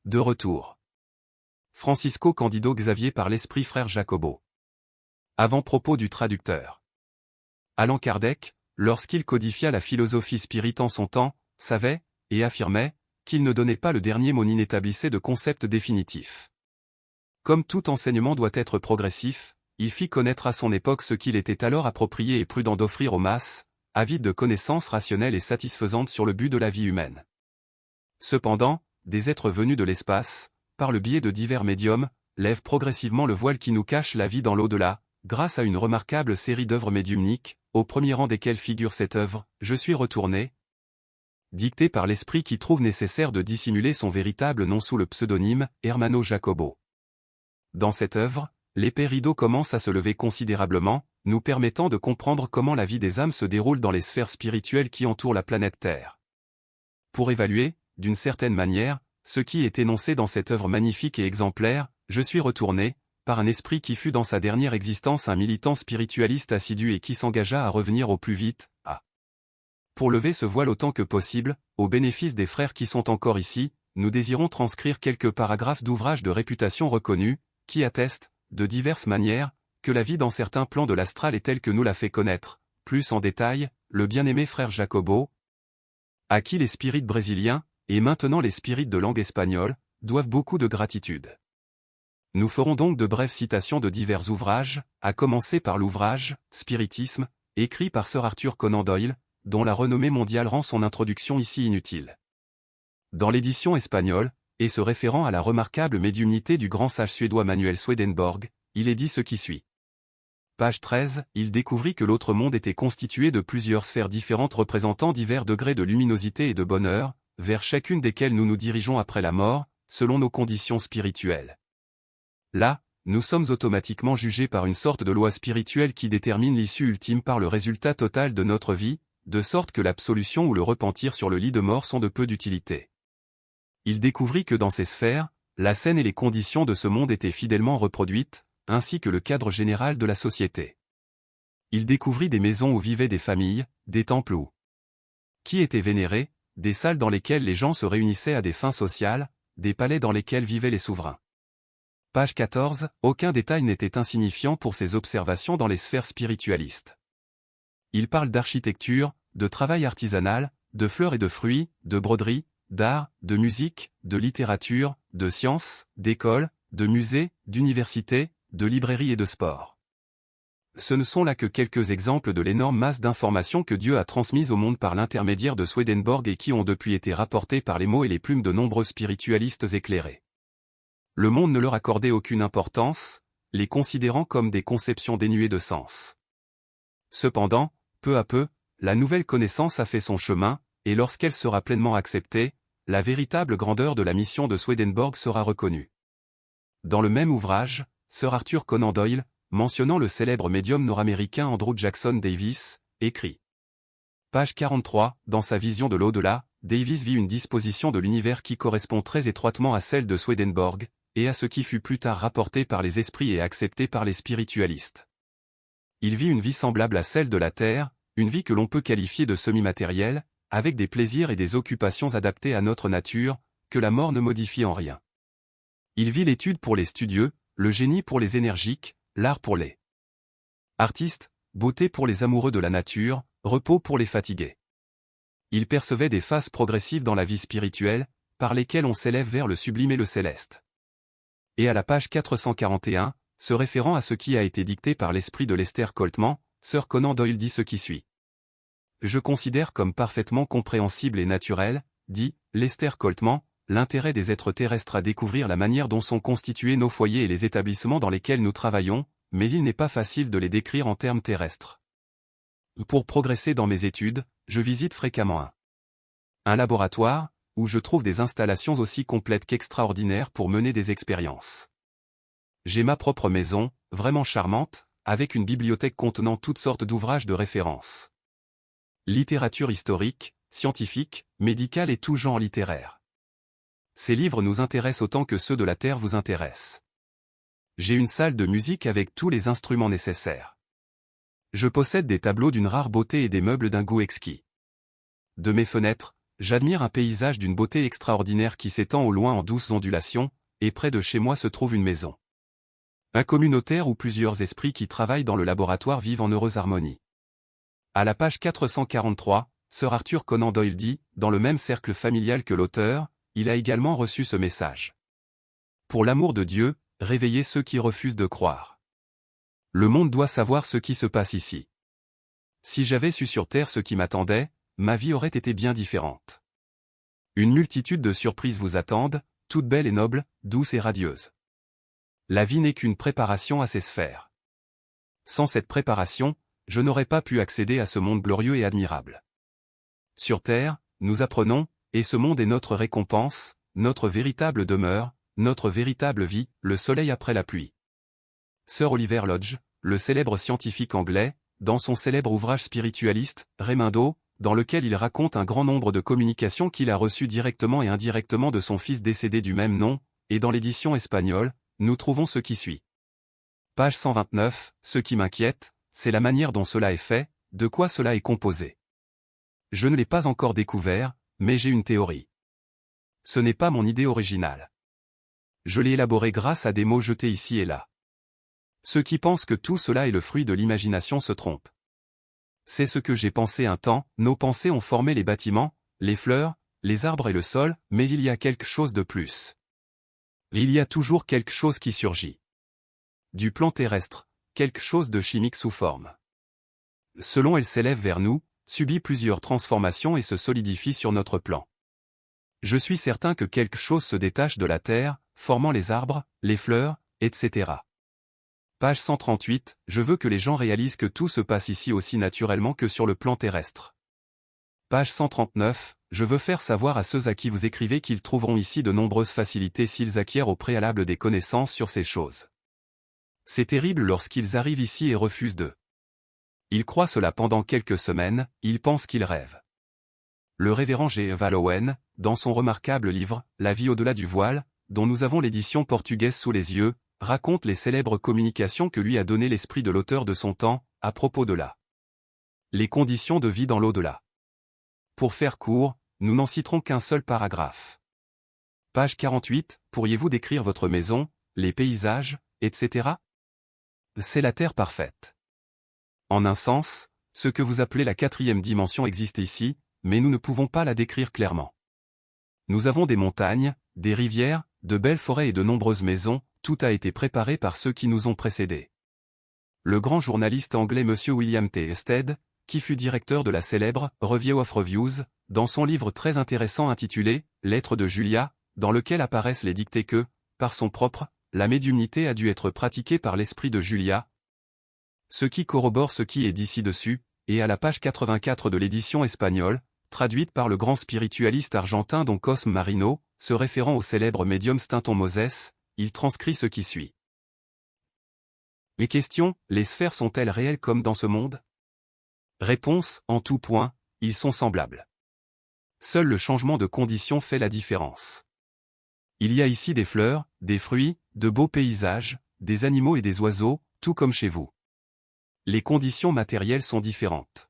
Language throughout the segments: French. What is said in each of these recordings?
de retour. Francisco Cândido Xavier par l'esprit frère Jacobo. Avant-propos du traducteur. Allan Kardec, lorsqu'il codifia la philosophie spirit en son temps, savait, et affirmait, qu'il ne donnait pas le dernier mot ni n'établissait de concept définitif. Comme tout enseignement doit être progressif, il fit connaître à son époque ce qu'il était alors approprié et prudent d'offrir aux masses, avides de connaissances rationnelles et satisfaisantes sur le but de la vie humaine. Cependant, des êtres venus de l'espace, par le biais de divers médiums, lèvent progressivement le voile qui nous cache la vie dans l'au-delà, grâce à une remarquable série d'œuvres médiumniques, au premier rang desquelles figure cette œuvre, Je suis retourné, dictée par l'esprit qui trouve nécessaire de dissimuler son véritable nom sous le pseudonyme Hermano Jacobo. Dans cette œuvre, l'épais rideau commence à se lever considérablement, nous permettant de comprendre comment la vie des âmes se déroule dans les sphères spirituelles qui entourent la planète Terre. Pour évaluer, d'une certaine manière, ce qui est énoncé dans cette œuvre magnifique et exemplaire, Je suis retourné, par un esprit qui fut dans sa dernière existence un militant spiritualiste assidu et qui s'engagea à revenir au plus vite, Pour lever ce voile autant que possible, au bénéfice des frères qui sont encore ici, nous désirons transcrire quelques paragraphes d'ouvrages de réputation reconnus, qui attestent, de diverses manières, que la vie dans certains plans de l'astral est telle que nous l'a fait connaître, plus en détail, le bien-aimé frère Jacobo, à qui les spirites brésiliens, et maintenant les spirites de langue espagnole, doivent beaucoup de gratitude. Nous ferons donc de brèves citations de divers ouvrages, à commencer par l'ouvrage « Spiritisme », écrit par Sir Arthur Conan Doyle, dont la renommée mondiale rend son introduction ici inutile. Dans l'édition espagnole, et se référant à la remarquable médiumnité du grand sage suédois Manuel Swedenborg, il est dit ce qui suit. Page 13, il découvrit que l'autre monde était constitué de plusieurs sphères différentes représentant divers degrés de luminosité et de bonheur, vers chacune desquelles nous nous dirigeons après la mort, selon nos conditions spirituelles. Là, nous sommes automatiquement jugés par une sorte de loi spirituelle qui détermine l'issue ultime par le résultat total de notre vie, de sorte que l'absolution ou le repentir sur le lit de mort sont de peu d'utilité. Il découvrit que dans ces sphères, la scène et les conditions de ce monde étaient fidèlement reproduites, ainsi que le cadre général de la société. Il découvrit des maisons où vivaient des familles, des temples où qui étaient vénérés, des salles dans lesquelles les gens se réunissaient à des fins sociales, des palais dans lesquels vivaient les souverains. Page 14, aucun détail n'était insignifiant pour ces observations dans les sphères spiritualistes. Il parle d'architecture, de travail artisanal, de fleurs et de fruits, de broderie, d'art, de musique, de littérature, de sciences, d'écoles, de musées, d'universités, de librairies et de sport. Ce ne sont là que quelques exemples de l'énorme masse d'informations que Dieu a transmises au monde par l'intermédiaire de Swedenborg et qui ont depuis été rapportées par les mots et les plumes de nombreux spiritualistes éclairés. Le monde ne leur accordait aucune importance, les considérant comme des conceptions dénuées de sens. Cependant, peu à peu, la nouvelle connaissance a fait son chemin, et lorsqu'elle sera pleinement acceptée, la véritable grandeur de la mission de Swedenborg sera reconnue. Dans le même ouvrage, Sir Arthur Conan Doyle, mentionnant le célèbre médium nord-américain Andrew Jackson Davis, écrit. Page 43, dans sa vision de l'au-delà, Davis vit une disposition de l'univers qui correspond très étroitement à celle de Swedenborg, et à ce qui fut plus tard rapporté par les esprits et accepté par les spiritualistes. Il vit une vie semblable à celle de la Terre, une vie que l'on peut qualifier de semi-matérielle, avec des plaisirs et des occupations adaptées à notre nature, que la mort ne modifie en rien. Il vit l'étude pour les studieux, le génie pour les énergiques, l'art pour les artistes, beauté pour les amoureux de la nature, repos pour les fatigués. Il percevait des phases progressives dans la vie spirituelle, par lesquelles on s'élève vers le sublime et le céleste. Et à la page 441, se référant à ce qui a été dicté par l'esprit de Lester Coltman, Sir Conan Doyle dit ce qui suit. Je considère comme parfaitement compréhensible et naturel, dit Lester Coltman, l'intérêt des êtres terrestres à découvrir la manière dont sont constitués nos foyers et les établissements dans lesquels nous travaillons, mais il n'est pas facile de les décrire en termes terrestres. Pour progresser dans mes études, je visite fréquemment un laboratoire, où je trouve des installations aussi complètes qu'extraordinaires pour mener des expériences. J'ai ma propre maison, vraiment charmante, avec une bibliothèque contenant toutes sortes d'ouvrages de référence. Littérature historique, scientifique, médicale et tout genre littéraire. Ces livres nous intéressent autant que ceux de la Terre vous intéressent. J'ai une salle de musique avec tous les instruments nécessaires. Je possède des tableaux d'une rare beauté et des meubles d'un goût exquis. De mes fenêtres, j'admire un paysage d'une beauté extraordinaire qui s'étend au loin en douces ondulations, et près de chez moi se trouve une maison. Un communautaire où plusieurs esprits qui travaillent dans le laboratoire vivent en heureuse harmonie. À la page 443, Sir Arthur Conan Doyle dit, dans le même cercle familial que l'auteur, il a également reçu ce message. Pour l'amour de Dieu, réveillez ceux qui refusent de croire. Le monde doit savoir ce qui se passe ici. Si j'avais su sur Terre ce qui m'attendait, ma vie aurait été bien différente. Une multitude de surprises vous attendent, toutes belles et nobles, douces et radieuses. La vie n'est qu'une préparation à ces sphères. Sans cette préparation, je n'aurais pas pu accéder à ce monde glorieux et admirable. Sur Terre, nous apprenons, et ce monde est notre récompense, notre véritable demeure, notre véritable vie, le soleil après la pluie. Sir Oliver Lodge, le célèbre scientifique anglais, dans son célèbre ouvrage spiritualiste, Raimundo, dans lequel il raconte un grand nombre de communications qu'il a reçues directement et indirectement de son fils décédé du même nom, et dans l'édition espagnole, nous trouvons ce qui suit. Page 129, ce qui m'inquiète, c'est la manière dont cela est fait, de quoi cela est composé. Je ne l'ai pas encore découvert, mais j'ai une théorie. Ce n'est pas mon idée originale. Je l'ai élaborée grâce à des mots jetés ici et là. Ceux qui pensent que tout cela est le fruit de l'imagination se trompent. C'est ce que j'ai pensé un temps, nos pensées ont formé les bâtiments, les fleurs, les arbres et le sol, mais il y a quelque chose de plus. Il y a toujours quelque chose qui surgit. Du plan terrestre, quelque chose de chimique sous forme. Selon elle s'élève vers nous, subit plusieurs transformations et se solidifie sur notre plan. Je suis certain que quelque chose se détache de la terre, formant les arbres, les fleurs, etc. Page 138, je veux que les gens réalisent que tout se passe ici aussi naturellement que sur le plan terrestre. Page 139, je veux faire savoir à ceux à qui vous écrivez qu'ils trouveront ici de nombreuses facilités s'ils acquièrent au préalable des connaissances sur ces choses. C'est terrible lorsqu'ils arrivent ici et refusent de. Ils croient cela pendant quelques semaines, ils pensent qu'ils rêvent. Le révérend G. Wallowen, dans son remarquable livre, La vie au-delà du voile, dont nous avons l'édition portugaise sous les yeux, raconte les célèbres communications que lui a donné l'esprit de l'auteur de son temps, à propos de les conditions de vie dans l'au-delà. Pour faire court, nous n'en citerons qu'un seul paragraphe. Page 48, pourriez-vous décrire votre maison, les paysages, etc. C'est la Terre parfaite. En un sens, ce que vous appelez la quatrième dimension existe ici, mais nous ne pouvons pas la décrire clairement. Nous avons des montagnes, des rivières, de belles forêts et de nombreuses maisons, tout a été préparé par ceux qui nous ont précédés. Le grand journaliste anglais M. William T. Stead, qui fut directeur de la célèbre Review of Reviews, dans son livre très intéressant intitulé « Lettres de Julia », dans lequel apparaissent les dictées que, par son propre, la médiumnité a dû être pratiquée par l'esprit de Julia, ce qui corrobore ce qui est dit ci-dessus, et à la page 84 de l'édition espagnole, traduite par le grand spiritualiste argentin Don Cosme Marino, se référant au célèbre médium Stanton Moses, il transcrit ce qui suit. Les questions, les sphères sont-elles réelles comme dans ce monde? Réponse, en tout point, ils sont semblables. Seul le changement de condition fait la différence. Il y a ici des fleurs, des fruits, de beaux paysages, des animaux et des oiseaux, tout comme chez vous. Les conditions matérielles sont différentes.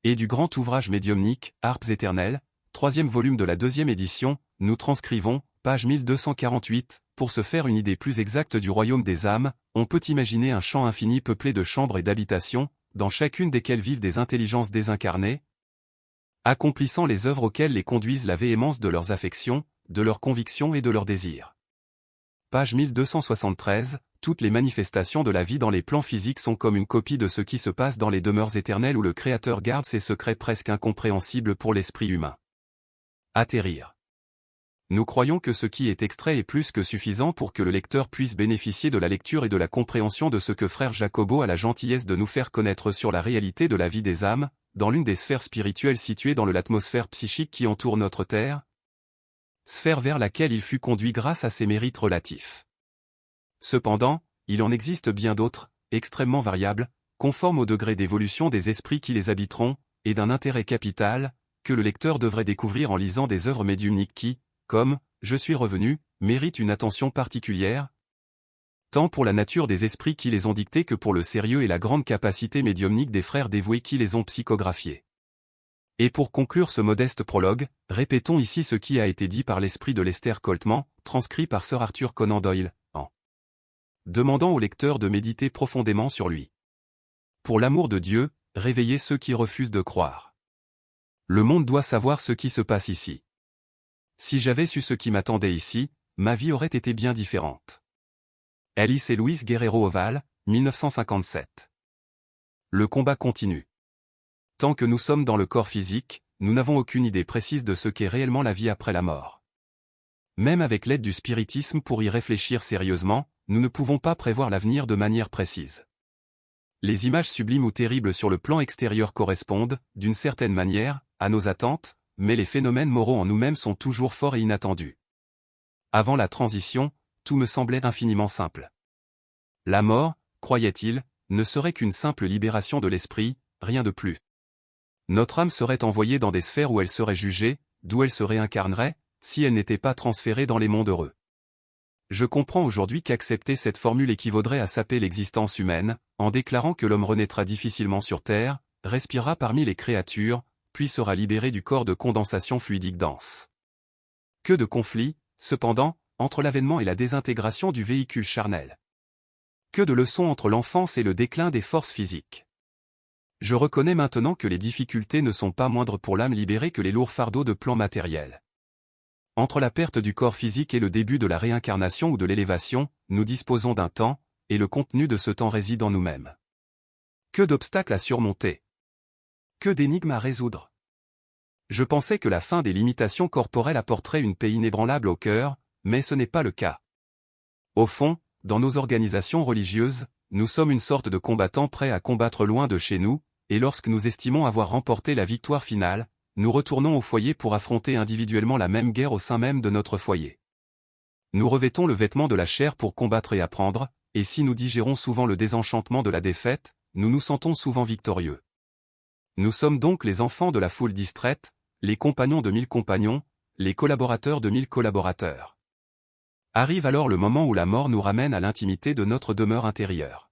Et du grand ouvrage médiumnique, Harpes éternelles, 3e volume de la 2e édition, nous transcrivons, page 1248, pour se faire une idée plus exacte du royaume des âmes, on peut imaginer un champ infini peuplé de chambres et d'habitations, dans chacune desquelles vivent des intelligences désincarnées, accomplissant les œuvres auxquelles les conduisent la véhémence de leurs affections, de leurs convictions et de leurs désirs. Page 1273, toutes les manifestations de la vie dans les plans physiques sont comme une copie de ce qui se passe dans les demeures éternelles où le Créateur garde ses secrets presque incompréhensibles pour l'esprit humain. Atterrir. Nous croyons que ce qui est extrait est plus que suffisant pour que le lecteur puisse bénéficier de la lecture et de la compréhension de ce que frère Jacobo a la gentillesse de nous faire connaître sur la réalité de la vie des âmes, dans l'une des sphères spirituelles situées dans l'atmosphère psychique qui entoure notre Terre, sphère vers laquelle il fut conduit grâce à ses mérites relatifs. Cependant, il en existe bien d'autres, extrêmement variables, conformes au degré d'évolution des esprits qui les habiteront, et d'un intérêt capital, que le lecteur devrait découvrir en lisant des œuvres médiumniques qui, comme « Je suis revenu », méritent une attention particulière, tant pour la nature des esprits qui les ont dictés que pour le sérieux et la grande capacité médiumnique des frères dévoués qui les ont psychographiés. Et pour conclure ce modeste prologue, répétons ici ce qui a été dit par l'esprit de Lester Coltman, transcrit par Sir Arthur Conan Doyle, en demandant au lecteur de méditer profondément sur lui. Pour l'amour de Dieu, réveillez ceux qui refusent de croire. Le monde doit savoir ce qui se passe ici. Si j'avais su ce qui m'attendait ici, ma vie aurait été bien différente. Alice et Louise Guerrero Oval, 1957. Le combat continue. Tant que nous sommes dans le corps physique, nous n'avons aucune idée précise de ce qu'est réellement la vie après la mort. Même avec l'aide du spiritisme pour y réfléchir sérieusement, nous ne pouvons pas prévoir l'avenir de manière précise. Les images sublimes ou terribles sur le plan extérieur correspondent, d'une certaine manière, à nos attentes, mais les phénomènes moraux en nous-mêmes sont toujours forts et inattendus. Avant la transition, tout me semblait infiniment simple. La mort, croyait-il, ne serait qu'une simple libération de l'esprit, rien de plus. Notre âme serait envoyée dans des sphères où elle serait jugée, d'où elle se réincarnerait, si elle n'était pas transférée dans les mondes heureux. Je comprends aujourd'hui qu'accepter cette formule équivaudrait à saper l'existence humaine, en déclarant que l'homme renaîtra difficilement sur Terre, respirera parmi les créatures, puis sera libéré du corps de condensation fluidique dense. Que de conflits, cependant, entre l'avènement et la désintégration du véhicule charnel. Que de leçons entre l'enfance et le déclin des forces physiques. Je reconnais maintenant que les difficultés ne sont pas moindres pour l'âme libérée que les lourds fardeaux de plan matériel. Entre la perte du corps physique et le début de la réincarnation ou de l'élévation, nous disposons d'un temps, et le contenu de ce temps réside en nous-mêmes. Que d'obstacles à surmonter. Que d'énigmes à résoudre. Je pensais que la fin des limitations corporelles apporterait une paix inébranlable au cœur, mais ce n'est pas le cas. Au fond, dans nos organisations religieuses, nous sommes une sorte de combattants prêts à combattre loin de chez nous, et lorsque nous estimons avoir remporté la victoire finale, nous retournons au foyer pour affronter individuellement la même guerre au sein même de notre foyer. Nous revêtons le vêtement de la chair pour combattre et apprendre, et si nous digérons souvent le désenchantement de la défaite, nous nous sentons souvent victorieux. Nous sommes donc les enfants de la foule distraite, les compagnons de 1000 compagnons, les collaborateurs de 1000 collaborateurs. Arrive alors le moment où la mort nous ramène à l'intimité de notre demeure intérieure.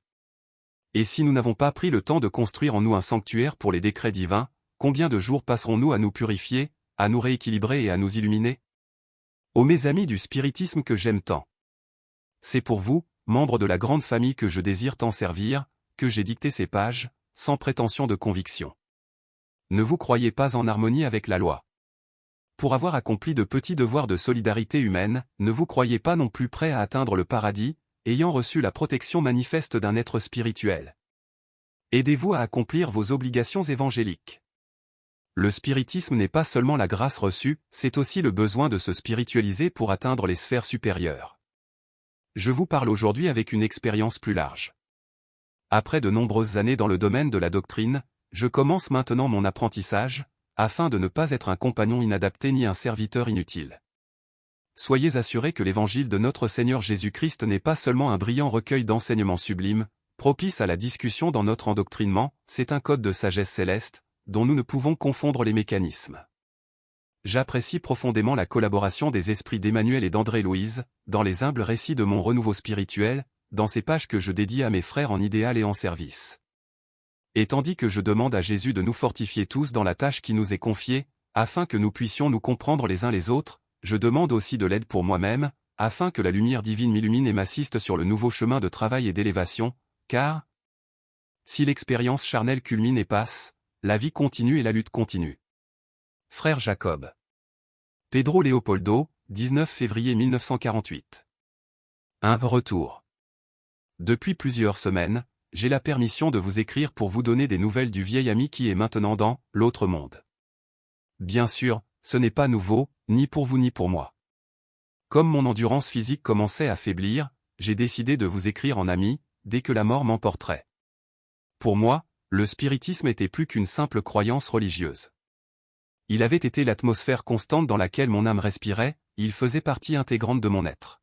Et si nous n'avons pas pris le temps de construire en nous un sanctuaire pour les décrets divins, combien de jours passerons-nous à nous purifier, à nous rééquilibrer et à nous illuminer? Ô mes amis du spiritisme que j'aime tant. C'est pour vous, membres de la grande famille que je désire tant servir, que j'ai dicté ces pages, sans prétention de conviction. Ne vous croyez pas en harmonie avec la loi. Pour avoir accompli de petits devoirs de solidarité humaine, ne vous croyez pas non plus prêt à atteindre le paradis, ayant reçu la protection manifeste d'un être spirituel. Aidez-vous à accomplir vos obligations évangéliques. Le spiritisme n'est pas seulement la grâce reçue, c'est aussi le besoin de se spiritualiser pour atteindre les sphères supérieures. Je vous parle aujourd'hui avec une expérience plus large. Après de nombreuses années dans le domaine de la doctrine, je commence maintenant mon apprentissage, afin de ne pas être un compagnon inadapté ni un serviteur inutile. Soyez assurés que l'évangile de notre Seigneur Jésus-Christ n'est pas seulement un brillant recueil d'enseignements sublimes, propice à la discussion dans notre endoctrinement, c'est un code de sagesse céleste, dont nous ne pouvons confondre les mécanismes. J'apprécie profondément la collaboration des esprits d'Emmanuel et d'André-Louise, dans les humbles récits de mon renouveau spirituel, dans ces pages que je dédie à mes frères en idéal et en service. Et tandis que je demande à Jésus de nous fortifier tous dans la tâche qui nous est confiée, afin que nous puissions nous comprendre les uns les autres, je demande aussi de l'aide pour moi-même, afin que la lumière divine m'illumine et m'assiste sur le nouveau chemin de travail et d'élévation, car si l'expérience charnelle culmine et passe, la vie continue et la lutte continue. Frère Jacob. Pedro Leopoldo, 19 février 1948. Un retour. Depuis plusieurs semaines, j'ai la permission de vous écrire pour vous donner des nouvelles du vieil ami qui est maintenant dans l'autre monde. Bien sûr, ce n'est pas nouveau, ni pour vous ni pour moi. Comme mon endurance physique commençait à faiblir, j'ai décidé de vous écrire en ami, dès que la mort m'emporterait. Pour moi, le spiritisme était plus qu'une simple croyance religieuse. Il avait été l'atmosphère constante dans laquelle mon âme respirait, il faisait partie intégrante de mon être.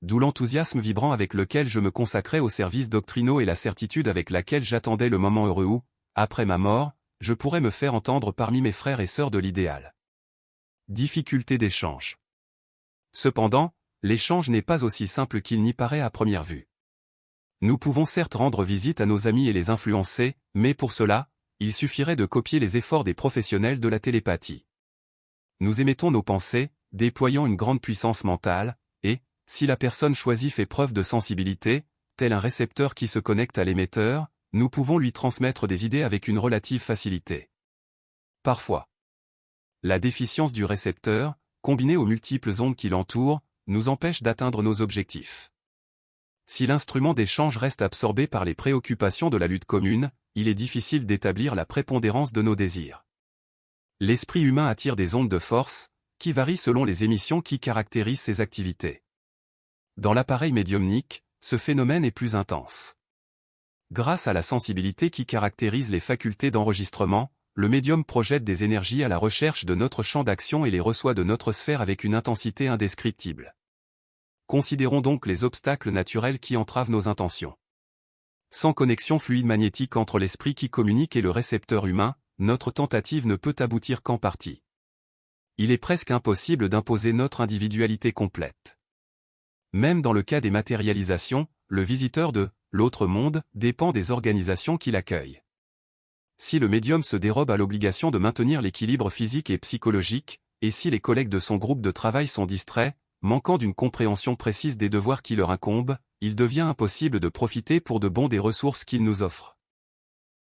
D'où l'enthousiasme vibrant avec lequel je me consacrais aux services doctrinaux et la certitude avec laquelle j'attendais le moment heureux où, après ma mort, je pourrais me faire entendre parmi mes frères et sœurs de l'idéal. Difficulté d'échange. Cependant, l'échange n'est pas aussi simple qu'il n'y paraît à première vue. Nous pouvons certes rendre visite à nos amis et les influencer, mais pour cela, Il suffirait de copier les efforts des professionnels de la télépathie. Nous émettons nos pensées, déployant une grande puissance mentale, et, si la personne choisie fait preuve de sensibilité, tel un récepteur qui se connecte à l'émetteur, nous pouvons lui transmettre des idées avec une relative facilité. Parfois, la déficience du récepteur, combinée aux multiples ondes qui l'entourent, nous empêche d'atteindre nos objectifs. Si l'instrument d'échange reste absorbé par les préoccupations de la lutte commune, il est difficile d'établir la prépondérance de nos désirs. L'esprit humain attire des ondes de force, qui varient selon les émissions qui caractérisent ses activités. Dans l'appareil médiumnique, ce phénomène est plus intense. Grâce à la sensibilité qui caractérise les facultés d'enregistrement, le médium projette des énergies à la recherche de notre champ d'action et les reçoit de notre sphère avec une intensité indescriptible. Considérons donc les obstacles naturels qui entravent nos intentions. Sans connexion fluide magnétique entre l'esprit qui communique et le récepteur humain, notre tentative ne peut aboutir qu'en partie. Il est presque impossible d'imposer notre individualité complète. Même dans le cas des matérialisations, le visiteur de l'autre monde dépend des organisations qui l'accueillent. Si le médium se dérobe à l'obligation de maintenir l'équilibre physique et psychologique, et si les collègues de son groupe de travail sont distraits, manquant d'une compréhension précise des devoirs qui leur incombent, il devient impossible de profiter pour de bon des ressources qu'il nous offre.